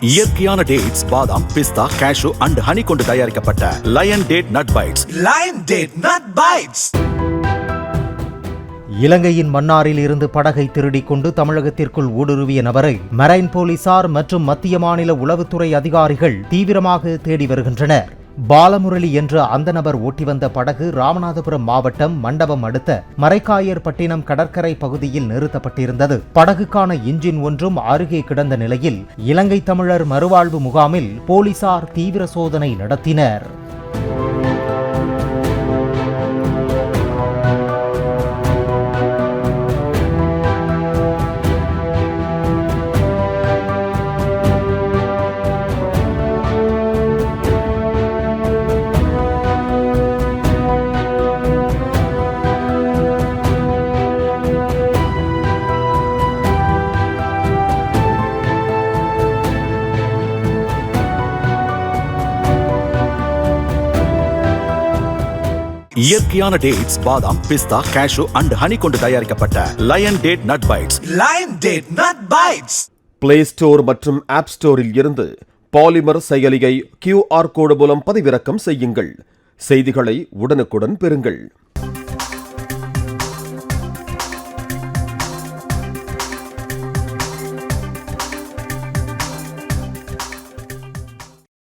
இயற்கையான டேட்ஸ், பாதாம், பிஸ்தா, cash and honey கொண்டு தயாரிக்கப்பட்ட Lion date nut bites. Lion date nut bites. இலங்கையின் மன்னாரில் இருந்து படகை திருடிக் கொண்டு தமிழகத்திற்குள் ஊடுருவிய நபரை மரைன் போலீசார் மற்றும் மத்திய மாநில உளவுத்துறை அதிகாரிகள் தீவிரமாக தேடி வருகின்றனர். பாலமுரளி என்ற அந்த நபர் ஓட்டி வந்த படகு ராமநாதபுரம் மாவட்டம் மண்டபம் அடுத்த மரைக்காயர் பட்டினம் கடற்கரை பகுதியில் நிறுத்தப்பட்டிருந்தது. படகுக்கான இன்ஜின் ஒன்றும் அருகே கிடந்த நிலையில் இலங்கை தமிழர் மறுவாழ்வு முகாமில் போலீசார் தீவிர சோதனை நடத்தினர். இயற்கையான டேட்ஸ், பாதாம், பிஸ்தா, கேஷு அண்ட் ஹனி கொண்டு தயாரிக்கப்பட்ட Lion date nut bites. Lion date nut bites. Play Store மற்றும் ஆப் ஸ்டோரில் இருந்து பாலிமர் செயலியை QR கோடு மூலம் பதிவிறக்கம் செய்யுங்கள். செய்திகளை உடனுக்குடன் பெறுங்கள்.